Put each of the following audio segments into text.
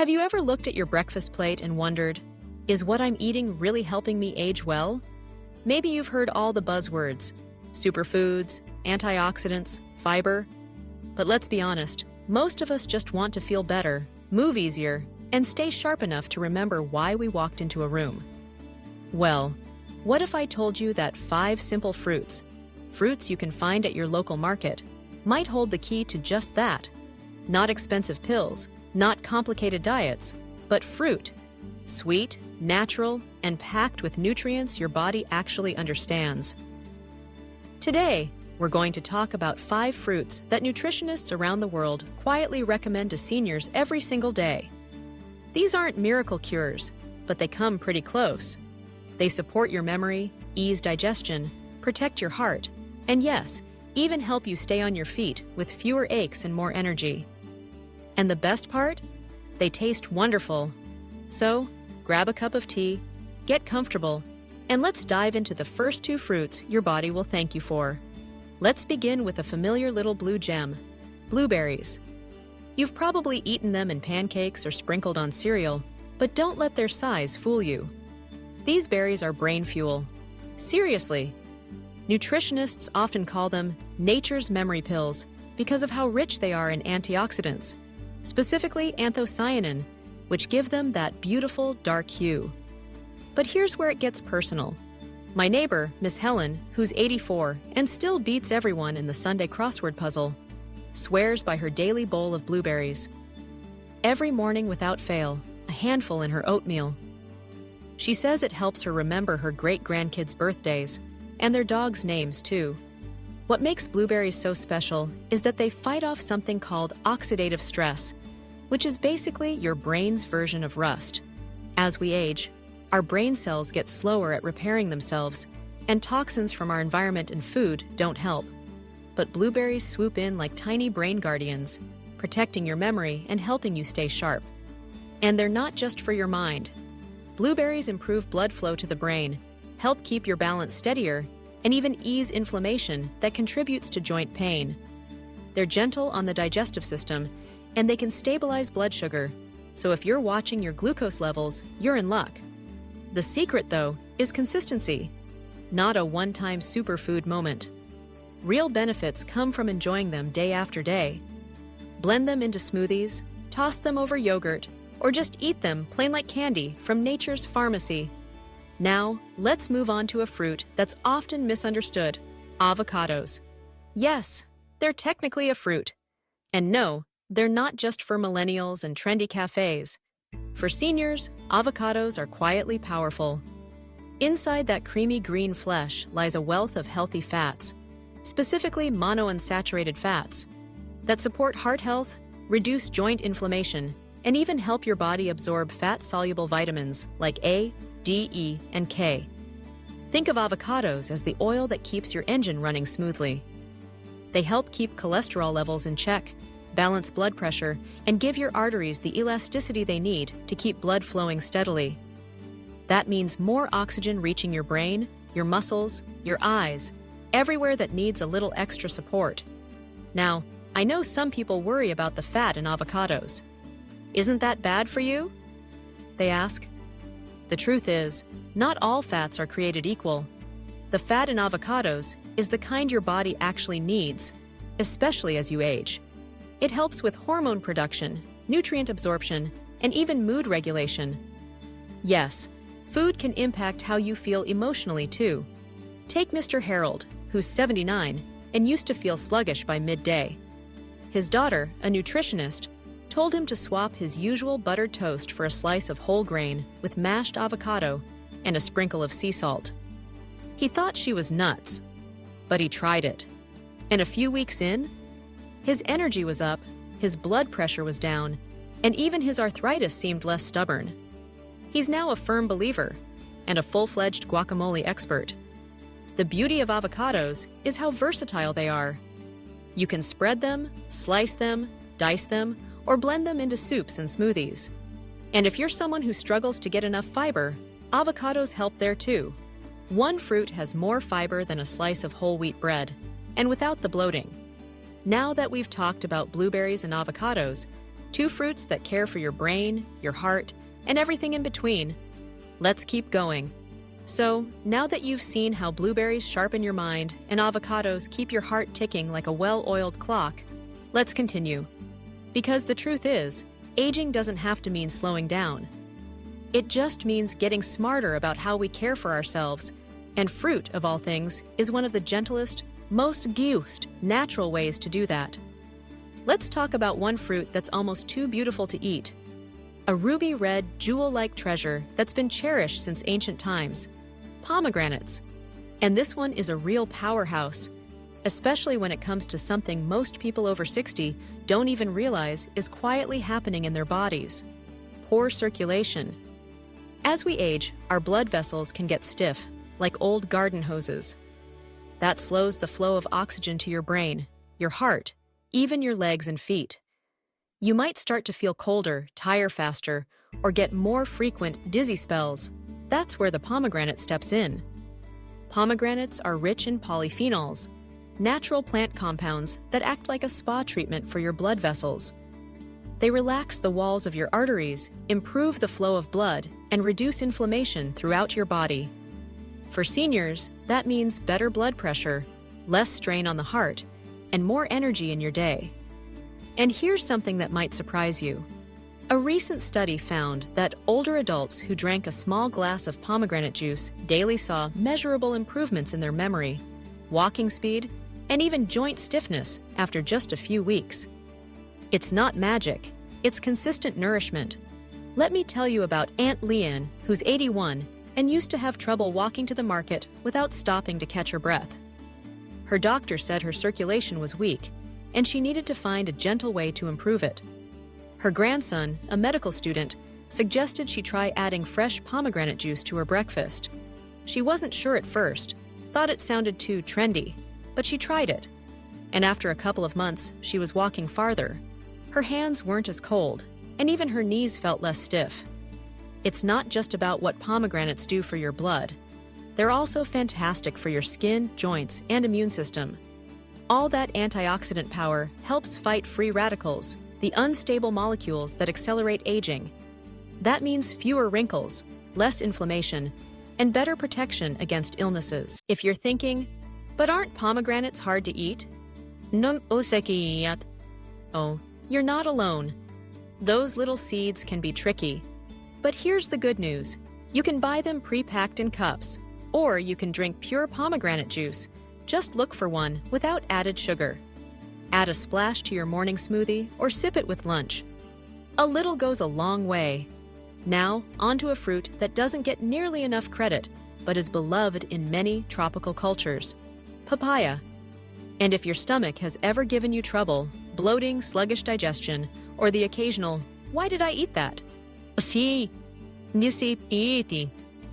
Have you ever looked at your breakfast plate and wondered, is what I'm eating really helping me age well? Maybe you've heard all the buzzwords, superfoods, antioxidants, fiber. But let's be honest, most of us just want to feel better, move easier, and stay sharp enough to remember why we walked into a room. Well, what if I told you that 5 simple fruits you can find at your local market, might hold the key to just that? Not expensive pills, not complicated diets, but fruit. Sweet, natural, and packed with nutrients your body actually understands. Today, we're going to talk about 5 fruits that nutritionists around the world quietly recommend to seniors every single day. These aren't miracle cures, but they come pretty close. They support your memory, ease digestion, protect your heart, and yes, even help you stay on your feet with fewer aches and more energy. And the best part? They taste wonderful. So, grab a cup of tea, get comfortable, and let's dive into the first 2 fruits your body will thank you for. Let's begin with a familiar little blue gem, blueberries. You've probably eaten them in pancakes or sprinkled on cereal, but don't let their size fool you. These berries are brain fuel. Seriously. Nutritionists often call them nature's memory pills because of how rich they are in antioxidants, specifically anthocyanin, which give them that beautiful dark hue. But here's where it gets personal. My neighbor, Miss Helen, who's 84 and still beats everyone in the Sunday crossword puzzle, swears by her daily bowl of blueberries. Every morning without fail, a handful in her oatmeal. She says it helps her remember her great-grandkids' birthdays, and their dogs' names too. What makes blueberries so special is that they fight off something called oxidative stress, which is basically your brain's version of rust. As we age, our brain cells get slower at repairing themselves, and toxins from our environment and food don't help. But blueberries swoop in like tiny brain guardians, protecting your memory and helping you stay sharp. And they're not just for your mind. Blueberries improve blood flow to the brain, help keep your balance steadier, and even ease inflammation that contributes to joint pain. They're gentle on the digestive system, and they can stabilize blood sugar, so if you're watching your glucose levels, you're in luck. The secret, though, is consistency, not a one-time superfood moment. Real benefits come from enjoying them day after day. Blend them into smoothies, toss them over yogurt, or just eat them plain like candy from nature's pharmacy. Now, let's move on to a fruit that's often misunderstood, avocados. Yes, they're technically a fruit. And no, they're not just for millennials and trendy cafes. For seniors, avocados are quietly powerful. Inside that creamy green flesh lies a wealth of healthy fats, specifically monounsaturated fats, that support heart health, reduce joint inflammation, and even help your body absorb fat-soluble vitamins like A, D, E, and K. Think of avocados as the oil that keeps your engine running smoothly. They help keep cholesterol levels in check, balance blood pressure, and give your arteries the elasticity they need to keep blood flowing steadily. That means more oxygen reaching your brain, your muscles, your eyes, everywhere that needs a little extra support. Now, I know some people worry about the fat in avocados. Isn't that bad for you? They ask. The truth is, not all fats are created equal. The fat in avocados is the kind your body actually needs, especially as you age. It helps with hormone production, nutrient absorption, and even mood regulation. Yes, food can impact how you feel emotionally too. Take Mr. Harold, who's 79 and used to feel sluggish by midday. His daughter, a nutritionist, told him to swap his usual buttered toast for a slice of whole grain with mashed avocado and a sprinkle of sea salt. He thought she was nuts, but he tried it. And a few weeks in, his energy was up, his blood pressure was down, and even his arthritis seemed less stubborn. He's now a firm believer and a full-fledged guacamole expert. The beauty of avocados is how versatile they are. You can spread them, slice them, dice them, or blend them into soups and smoothies. And if you're someone who struggles to get enough fiber, avocados help there too. One fruit has more fiber than a slice of whole wheat bread, and without the bloating. Now that we've talked about blueberries and avocados, Two fruits that care for your brain, your heart, and everything in between. Let's keep going. So, now that you've seen how blueberries sharpen your mind and avocados keep your heart ticking like a well-oiled clock, let's continue. Because the truth is, aging doesn't have to mean slowing down. It just means getting smarter about how we care for ourselves, and fruit, of all things, is one of the gentlest, most natural ways to do that. Let's talk about one fruit that's almost too beautiful to eat. A ruby red, jewel-like treasure that's been cherished since ancient times. Pomegranates. And this one is a real powerhouse, especially when it comes to something most people over 60 don't even realize is quietly happening in their bodies: poor circulation. As we age, our blood vessels can get stiff, like old garden hoses. That slows the flow of oxygen to your brain, your heart, even your legs and feet. You might start to feel colder, tire faster, or get more frequent dizzy spells. That's where the pomegranate steps in. Pomegranates are rich in polyphenols, natural plant compounds that act like a spa treatment for your blood vessels. They relax the walls of your arteries, improve the flow of blood, and reduce inflammation throughout your body. For seniors, that means better blood pressure, less strain on the heart, and more energy in your day. And here's something that might surprise you. A recent study found that older adults who drank a small glass of pomegranate juice daily saw measurable improvements in their memory, walking speed, and even joint stiffness after just a few weeks. It's not magic, it's consistent nourishment. Let me tell you about Aunt Leanne, who's 81 and used to have trouble walking to the market without stopping to catch her breath. Her doctor said her circulation was weak, and she needed to find a gentle way to improve it. Her grandson, a medical student, suggested she try adding fresh pomegranate juice to her breakfast. She wasn't sure at first, thought it sounded too trendy, but she tried it. And after a couple of months, she was walking farther. Her hands weren't as cold, and even her knees felt less stiff. It's not just about what pomegranates do for your blood. They're also fantastic for your skin, joints, and immune system. All that antioxidant power helps fight free radicals, the unstable molecules that accelerate aging. That means fewer wrinkles, less inflammation, and better protection against illnesses. If you're thinking, but aren't pomegranates hard to eat? No, oh, you're not alone. Those little seeds can be tricky. But here's the good news. You can buy them pre-packed in cups, or you can drink pure pomegranate juice. Just look for one without added sugar. Add a splash to your morning smoothie or sip it with lunch. A little goes a long way. Now, onto a fruit that doesn't get nearly enough credit, but is beloved in many tropical cultures: papaya. And if your stomach has ever given you trouble, bloating, sluggish digestion, or the occasional, "Why did I eat that?"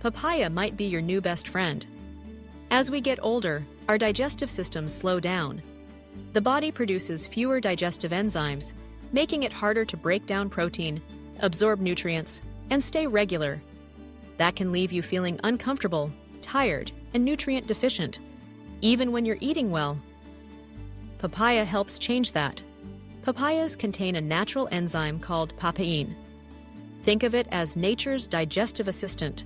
Papaya might be your new best friend. As we get older, our digestive systems slow down. The body produces fewer digestive enzymes, making it harder to break down protein, absorb nutrients, and stay regular. That can leave you feeling uncomfortable, tired, and nutrient deficient, even when you're eating well. Papaya helps change that. Papayas contain a natural enzyme called papain. Think of it as nature's digestive assistant.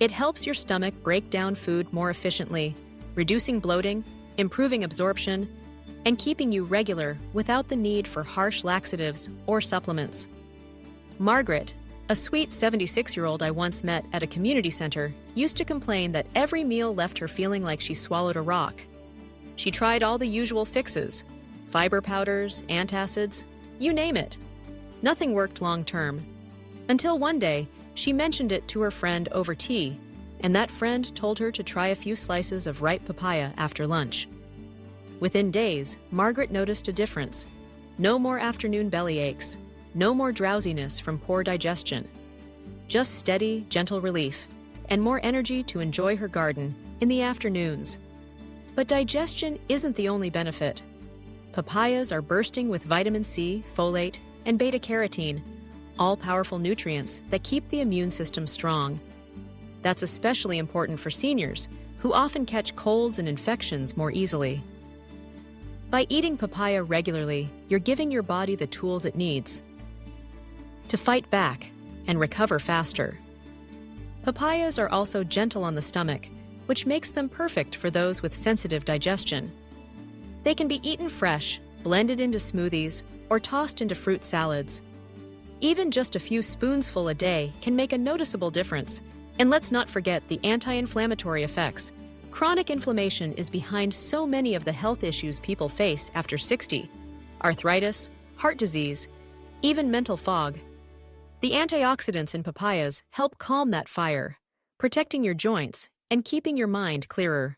It helps your stomach break down food more efficiently, reducing bloating, improving absorption, and keeping you regular without the need for harsh laxatives or supplements. Margaret, a sweet 76-year-old I once met at a community center, used to complain that every meal left her feeling like she swallowed a rock. She tried all the usual fixes: fiber powders, antacids, you name it. Nothing worked long-term. Until one day, she mentioned it to her friend over tea, and that friend told her to try a few slices of ripe papaya after lunch. Within days, Margaret noticed a difference. No more afternoon belly aches, no more drowsiness from poor digestion. Just steady, gentle relief, and more energy to enjoy her garden in the afternoons. But digestion isn't the only benefit. Papayas are bursting with vitamin C, folate, and beta-carotene, all powerful nutrients that keep the immune system strong. That's especially important for seniors, who often catch colds and infections more easily. By eating papaya regularly, you're giving your body the tools it needs: to fight back and recover faster. Papayas are also gentle on the stomach, which makes them perfect for those with sensitive digestion. They can be eaten fresh, blended into smoothies, or tossed into fruit salads. Even just a few spoonsful a day can make a noticeable difference. And let's not forget the anti-inflammatory effects. Chronic inflammation is behind so many of the health issues people face after 60. Arthritis, heart disease, even mental fog. The antioxidants in papayas help calm that fire, protecting your joints and keeping your mind clearer.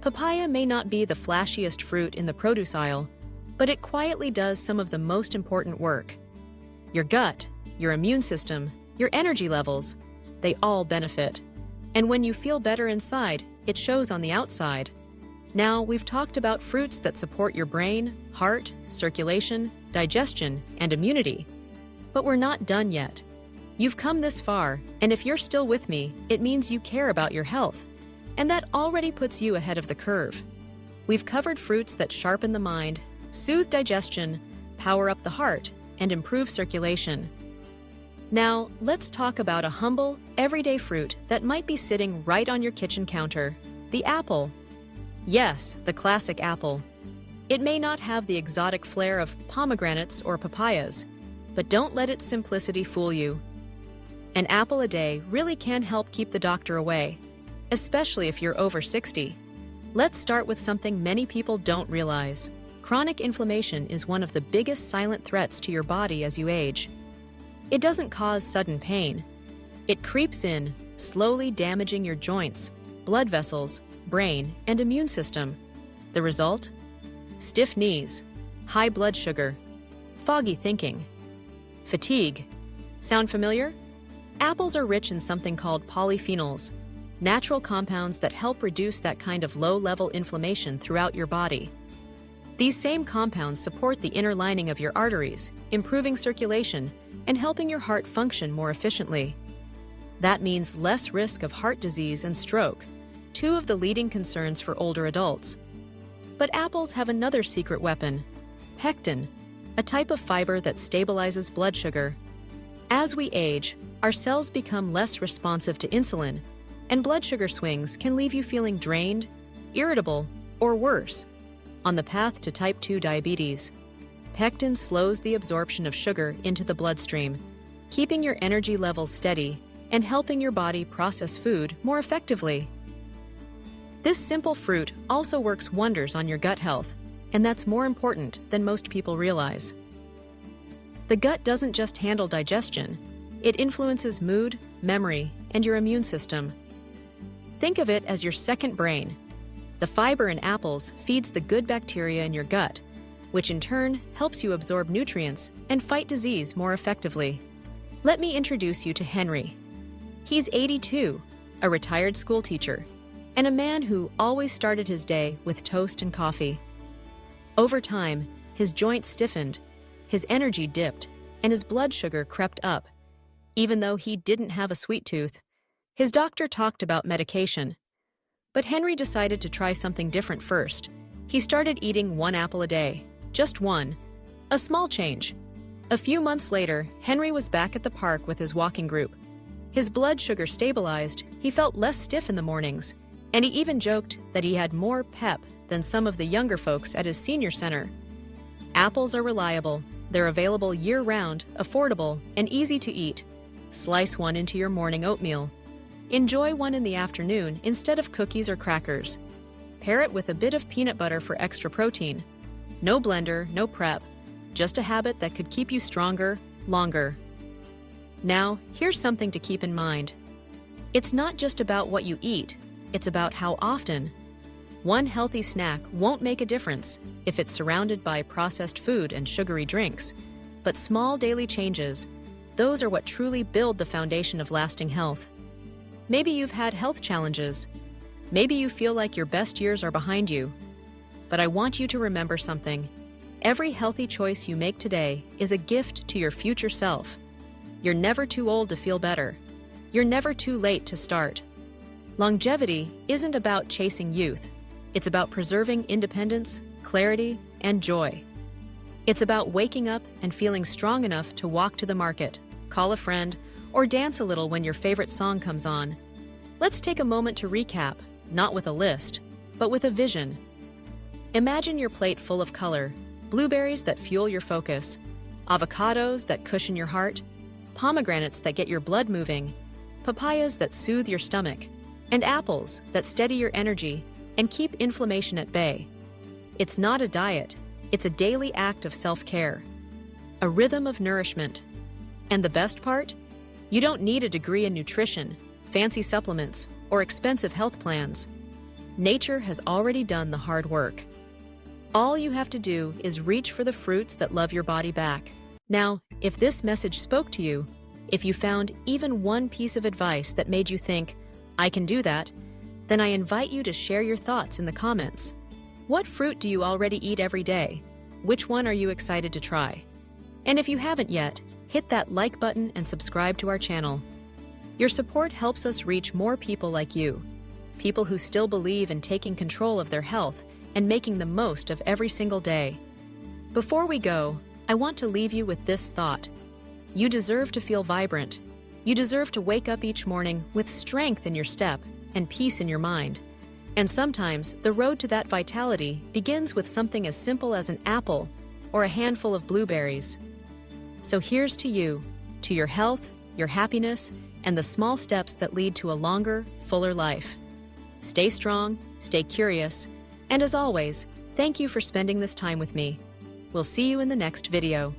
Papaya may not be the flashiest fruit in the produce aisle, but it quietly does some of the most important work. Your gut, your immune system, your energy levels, they all benefit. And when you feel better inside, it shows on the outside. Now, we've talked about fruits that support your brain, heart, circulation, digestion, and immunity. But we're not done yet. You've come this far, and if you're still with me, it means you care about your health. And that already puts you ahead of the curve. We've covered fruits that sharpen the mind, soothe digestion, power up the heart, and improve circulation. Now, let's talk about a humble, everyday fruit that might be sitting right on your kitchen counter: the apple. Yes, the classic apple. It may not have the exotic flair of pomegranates or papayas, but don't let its simplicity fool you. An apple a day really can help keep the doctor away, especially if you're over 60. Let's start with something many people don't realize. Chronic inflammation is one of the biggest silent threats to your body as you age. It doesn't cause sudden pain. It creeps in, slowly damaging your joints, blood vessels, brain, and immune system. The result? Stiff knees, high blood sugar, foggy thinking, fatigue. Sound familiar? Apples are rich in something called polyphenols, natural compounds that help reduce that kind of low-level inflammation throughout your body. These same compounds support the inner lining of your arteries, improving circulation and helping your heart function more efficiently. That means less risk of heart disease and stroke, two of the leading concerns for older adults. But apples have another secret weapon: pectin, a type of fiber that stabilizes blood sugar. As we age, our cells become less responsive to insulin, and blood sugar swings can leave you feeling drained, irritable, or worse, on the path to type 2 diabetes. Pectin slows the absorption of sugar into the bloodstream, keeping your energy levels steady and helping your body process food more effectively. This simple fruit also works wonders on your gut health, and that's more important than most people realize. The gut doesn't just handle digestion, it influences mood, memory, and your immune system. Think of it as your second brain. The fiber in apples feeds the good bacteria in your gut, which in turn helps you absorb nutrients and fight disease more effectively. Let me introduce you to Henry. He's 82, a retired school teacher, and a man who always started his day with toast and coffee. Over time, his joints stiffened, his energy dipped, and his blood sugar crept up. Even though he didn't have a sweet tooth, his doctor talked about medication. But Henry decided to try something different first. He started eating one apple a day, just one. A small change. A few months later, Henry was back at the park with his walking group. His blood sugar stabilized, he felt less stiff in the mornings, and he even joked that he had more pep than some of the younger folks at his senior center. Apples are reliable. They're available year-round, affordable, and easy to eat. Slice one into your morning oatmeal. Enjoy one in the afternoon instead of cookies or crackers. Pair it with a bit of peanut butter for extra protein. No blender, no prep. Just a habit that could keep you stronger, longer. Now, here's something to keep in mind. It's not just about what you eat, it's about how often. One healthy snack won't make a difference if it's surrounded by processed food and sugary drinks. But small daily changes, those are what truly build the foundation of lasting health. Maybe you've had health challenges. Maybe you feel like your best years are behind you. But I want you to remember something. Every healthy choice you make today is a gift to your future self. You're never too old to feel better. You're never too late to start. Longevity isn't about chasing youth. It's about preserving independence, clarity, and joy. It's about waking up and feeling strong enough to walk to the market, call a friend, or dance a little when your favorite song comes on. Let's take a moment to recap, not with a list, but with a vision. Imagine your plate full of color, blueberries that fuel your focus, avocados that cushion your heart, pomegranates that get your blood moving, papayas that soothe your stomach, and apples that steady your energy and keep inflammation at bay. It's not a diet, it's a daily act of self-care, a rhythm of nourishment. And the best part? You don't need a degree in nutrition, fancy supplements, or expensive health plans. Nature has already done the hard work. All you have to do is reach for the fruits that love your body back. Now, if this message spoke to you, if you found even one piece of advice that made you think, I can do that, then I invite you to share your thoughts in the comments. What fruit do you already eat every day? Which one are you excited to try? And if you haven't yet, hit that like button and subscribe to our channel. Your support helps us reach more people like you, people who still believe in taking control of their health and making the most of every single day. Before we go, I want to leave you with this thought. You deserve to feel vibrant. You deserve to wake up each morning with strength in your step and peace in your mind. And sometimes the road to that vitality begins with something as simple as an apple or a handful of blueberries. So here's to you, to your health, your happiness, and the small steps that lead to a longer, fuller life. Stay strong, stay curious, and as always, thank you for spending this time with me. We'll see you in the next video.